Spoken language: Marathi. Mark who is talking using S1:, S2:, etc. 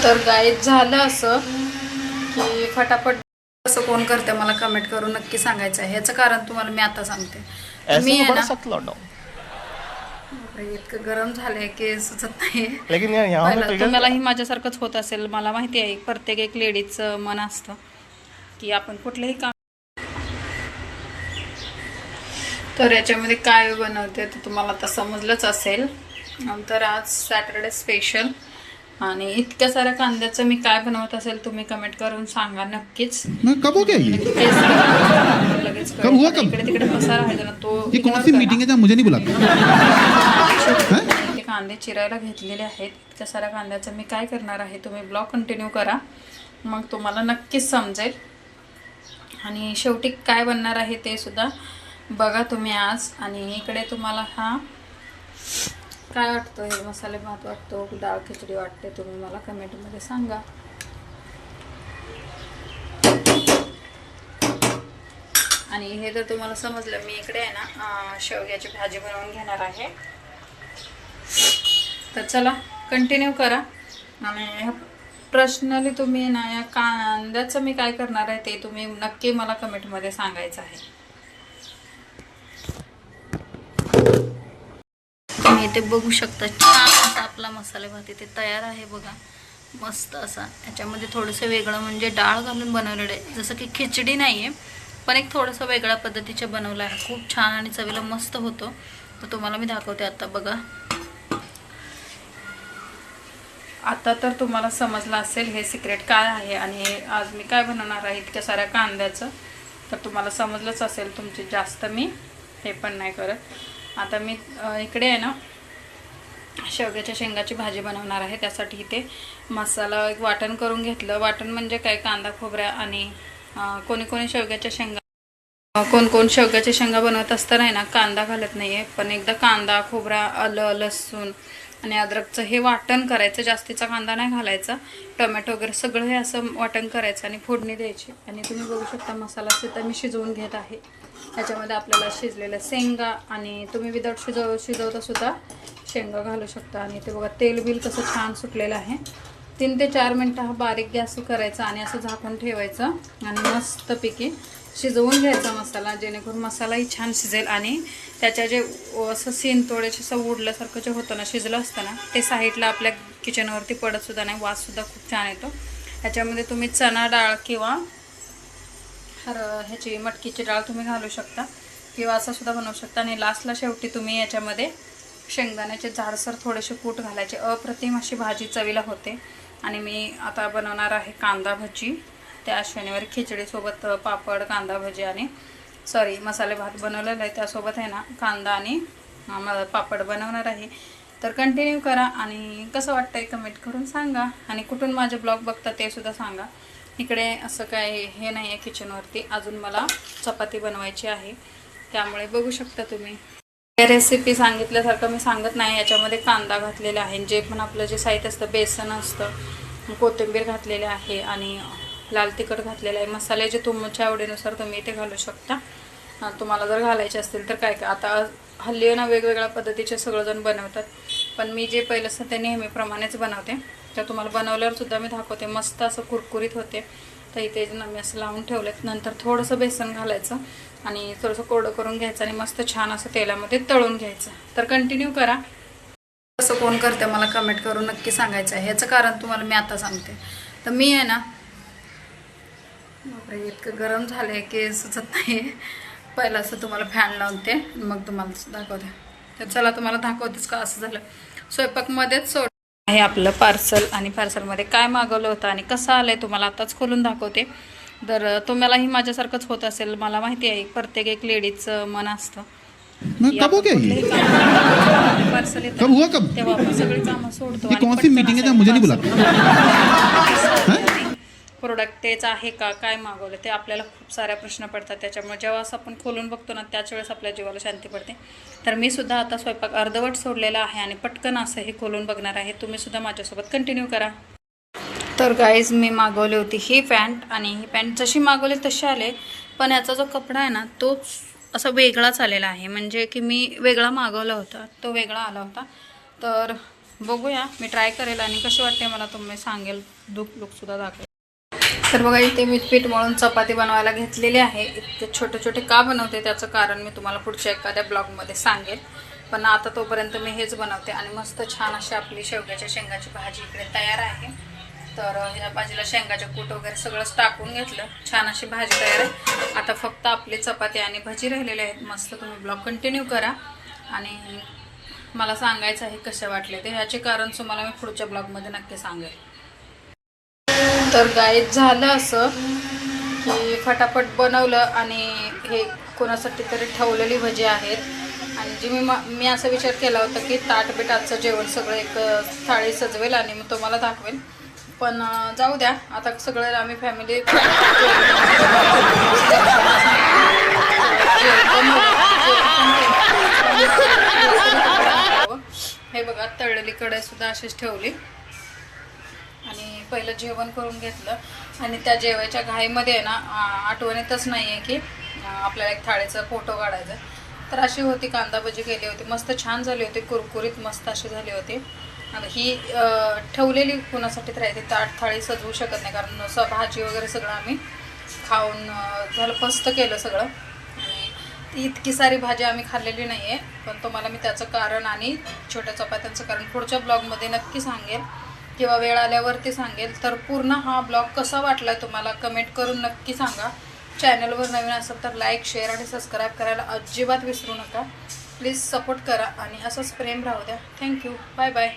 S1: तर गाईत झालं असं की फटाफट असं कोण करते मला कमेंट करून नक्की सांगायचं आहे. ह्याचं कारण तुम्हाला मी आता सांगते. मी आहे ना इतकं गरम झालंय की सुचत नाही. तुम्हालाही माझ्यासारखंच होत असेल. मला माहिती आहे प्रत्येक एक लेडीजचं मन असतं की आपण कुठलंही काम. तर याच्यामध्ये काय बनवते तर तुम्हाला आता समजलंच असेल. नंतर आज सॅटरडे स्पेशल आणि इतक्या साऱ्या कांद्याचं मी काय बनवत असेल तुम्ही कमेंट करून सांगा नक्कीच.
S2: कब हो गया ये?
S1: लगेच
S2: कब हुआ कब?
S1: इकडे तिकडे पसारा आहे ना तो
S2: ये कौन सी मीटिंग है जहाँ मुझे नहीं बुलाते?
S1: ते कांदे चिरायला घेतलेले आहेत. इतक्या साऱ्या कांद्याचं मी काय करणार आहे तुम्ही ब्लॉग कंटिन्यू करा मग तुम्हाला नक्कीच समजेल. आणि शेवटी काय बनणार आहे ते सुद्धा बघा तुम्ही आज. आणि इकडे तुम्हाला हा काय वाटतं, हे मसाले भात वाटतो डाळ खिचडी वाटते, तुम्ही मला कमेंटमध्ये सांगा. आणि हे जर तुम्हाला समजलं मी इकडे आहे ना शेवग्याची भाजी बनवून घेणार आहे. तर चला कंटिन्यू करा. आणि पर्सनली तुम्ही ना या कांद्याचं मी काय करणार आहे ते तुम्ही नक्की मला कमेंटमध्ये सांगायचं आहे. तुम्ही इथे बघू शकता छान असा आपला मसाले भात इथे तयार आहे बघा. मस्त असा याच्यामध्ये थोडंसं वेगळं म्हणजे डाळ घालून बनवलेलं आहे. जसं की खिचडी नाही आहे पण एक थोडंसं वेगळ्या पद्धतीचे बनवलं आहे. खूप छान आणि चवीला मस्त होतो. तर तुम्हाला मी दाखवते आता बघा. आता तर तुम्हाला समजलं असेल हे सिक्रेट काय आहे आणि आज मी काय बनवणार आहे इतक्या साऱ्या कांद्याचं. तर तुम्हाला समजलंच असेल. तुमची जास्त मी हे पण नाही करत. आता मी इकडे आहे ना शेवग्याच्या शेंगाची भाजी बनवणार आहे. त्यासाठी इथे मसाला एक वाटण करून घेतलं. वाटण म्हणजे काय कांदा खोबऱ्या आणि कोणी कोणी शेवग्याच्या शेंगा बनवत असताना आहे ना कांदा घालत नाही आहे. पण एकदा कांदा खोबरा आलं लसूण आणि अद्रकचं हे वाटण करायचं. जास्तीचा कांदा नाही घालायचा. टोमॅटो वगैरे सगळं हे असं वाटण करायचं आणि फोडणी द्यायची. आणि तुम्ही बघू शकता मसाला सुद्धा मी शिजवून घेत आहे. त्याच्यामध्ये आपल्याला शिजलेल्या शेंगा आणि तुम्ही विदाऊट शिजवता सुद्धा शेंगा घालू शकता. आणि ते बघा तेल बिल कसं छान सुटलेलं आहे. 3 ते 4 मिनटं हा बारीक गॅस करायचा आणि असं झाकून ठेवायचं आणि मस्तपैकी शिजवून घ्यायचा मसाला. जेणेकरून मसालाही छान शिजेल आणि त्याच्या जे असं शिंतोड्याचे असं उडल्यासारखं जे होतं ना शिजलं असतं ना ते साईडला आपल्या किचनवरती पडतसुद्धा नाही. वाससुद्धा खूप छान येतो. ह्याच्यामध्ये तुम्ही चणा डाळ किंवा ह्याची मटकीची डाळ तुम्ही घालू शकता किंवा असं सुद्धा बनवू शकता. आणि लास्टला शेवटी तुम्ही याच्यामध्ये शेंगदाण्याचे जाडसर थोडेसे कूट घालायचे. अप्रतिम अशी भाजी चवीला होते. आणि मी आता बनवणार आहे कांदा भजी. त्या शनिवारी खिचडीसोबत पापड कांदा भजी आणि मसाले भात बनवलेला आहे. त्यासोबत आहे ना कांदा आणि पापड बनवणार आहे. तर कंटिन्यू करा आणि कसं वाटतंय कमेंट करून सांगा. आणि कुठून माझे ब्लॉग बघता ते सुद्धा सांगा. इकडे असं काय हे नाही आहे किचनवरती. अजून मला चपाती बनवायची आहे त्यामुळे बघू शकता तुम्ही. रेसिपी सांगितल्यासारखं मी सांगत नाही. याच्यामध्ये कांदा घातलेला आहे. जे पण आपलं जे साहित्य असतं बेसन असतं कोथिंबीर घातलेले आहे आणि लाल तिखट घातलेलं आहे. मसाले जे तुमच्या आवडीनुसार तुम्ही इथे घालू शकता. तुम्हाला जर घालायचे असतील तर काय आता हल्ली ना वेगवेगळ्या पद्धतीचे सगळेजण बनवतात. पण मी जे पहिलं असतं ते नेहमीप्रमाणेच बनवते. तर तुम्हाला बनवल्यावर सुद्धा मी दाखवते. मस्त असं कुरकुरीत होते. तर इथे मी असं लावून ठेवलेत. नंतर थोडंसं बेसन घालायचं आणि थोडंसं कोरडं करून घ्यायचं आणि मस्त छान असं तेलामध्ये तळून घ्यायचं. तर कंटिन्यू करा. असं कोण करते मला कमेंट करून नक्की सांगायचं आहे. ह्याचं कारण तुम्हाला मी आता सांगते. तर मी आहे ना इतकं गरम झालंय की सुचत नाही. पहिलं असं तुम्हाला फॅन लावते मग तुम्हाला दाखवते. तर चला तुम्हाला दाखवतेच का असं झालं. स्वयंपाकमध्येच सोड आहे आपलं पार्सल. आणि पार्सलमध्ये काय मागवलं होतं आणि कसं आलंय तुम्हाला आताच खोलून दाखवते. तर तुम्हालाही माझ्यासारखंच होत असेल. मला माहिती आहे प्रत्येक एक लेडीजचं मन असतं पार्सल येतं तेव्हा आपण सगळी कामं सोडतो. प्रोडक्ट तेच आहे का काय मागवलं ते आपल्याला खूप साऱ्या प्रश्न पडतात. त्याच्यामुळे जेव्हा असं आपण खोलून बघतो ना त्याच वेळेस आपल्या जीवाला शांती पडते. तर मी सुद्धा आता स्वयंपाक अर्धवट सोडलेला आहे आणि पटकन असं हे खोलून बघणार आहे. तुम्ही सुद्धा माझ्यासोबत कंटिन्यू करा. तर गाईज मी मागवली होती ही पॅन्ट आणि ही पॅन्ट जशी मागवली तशी आले. पण याचा जो कपडा आहे ना तो असा वेगळाच आलेला आहे. म्हणजे की मी वेगळा मागवला होता तो वेगळा आला होता. तर बघूया, मी ट्राय करेल आणि कशी वाटते मला तुम्ही सांगेल, लुकसुद्धा दाखवेल. तर बघा इथे मी पीठ मळून चपाती बनवायला घेतलेली आहे. इतके छोटे छोटे का बनवते त्याचं कारण मी तुम्हाला पुढच्या एखाद्या ब्लॉगमध्ये सांगेल. पण आता तोपर्यंत मी हेच बनवते आणि मस्त छान अशी आपली शेवग्याच्या शेंगाची भाजी इकडे तयार आहे. तर ह्या भाजीला शेंगाचे कूट वगैरे सगळंच टाकून घेतलं. छान अशी भाजी तयार आहे. आता फक्त आपली चपाती आणि भजी राहिलेले आहेत. मस्त तुम्ही ब्लॉग कंटिन्यू करा आणि मला सांगायचं आहे कसे वाटले ते. ह्याचे कारण तुम्हाला मी पुढच्या ब्लॉगमध्ये नक्की सांगेल. तर गाईत झालं असं की फटाफट बनवलं आणि हे कोणासाठी तरी ठेवलेली भजी आहेत. आणि जी मी असा विचार केला होता की ताटबीटाचं जेवण सगळं एक थाळी सजवेल आणि मी तुम्हाला दाखवेल. पण जाऊ द्या, आता सगळं आम्ही फॅमिली हे बघा तळलेली कढई सुद्धा अशीच ठेवली आणि पहिलं जेवण करून घेतलं. आणि त्या जेवायच्या घाईमध्ये ना आठवणीतच नाही आहे की आपल्याला एक थाळीचा फोटो काढायचा. तर अशी होती, कांदा भजी केली होती, मस्त छान झाली होती, कुरकुरीत मस्त अशी झाली होती. आता ही ठेवलेली कोणासाठी तर आहे, ताट थाळी सजवू शकत नाही कारण भाजी वगैरे सगळं आम्ही खाऊन झालं, पस्त केलं सगळं. आणि ती इतकी सारी भाजी आम्ही खाल्लेली नाही आहे. पण तुम्हाला मी त्याचं कारण आणि छोट्या चपात्यांचं कारण पुढच्या ब्लॉगमध्ये नक्की सांगेल किंवा वेळ आल्यावरती सांगेल. तर पूर्ण हा ब्लॉग कसा वाटला तुम्हाला कमेंट करून नक्की सांगा. चॅनलवर नवीन असेल तर लाईक, शेअर आणि सबस्क्राईब करायला अजिबात विसरू नका. प्लीज सपोर्ट करा आणि असंच प्रेम राहू द्या. थँक्यू. Bye bye.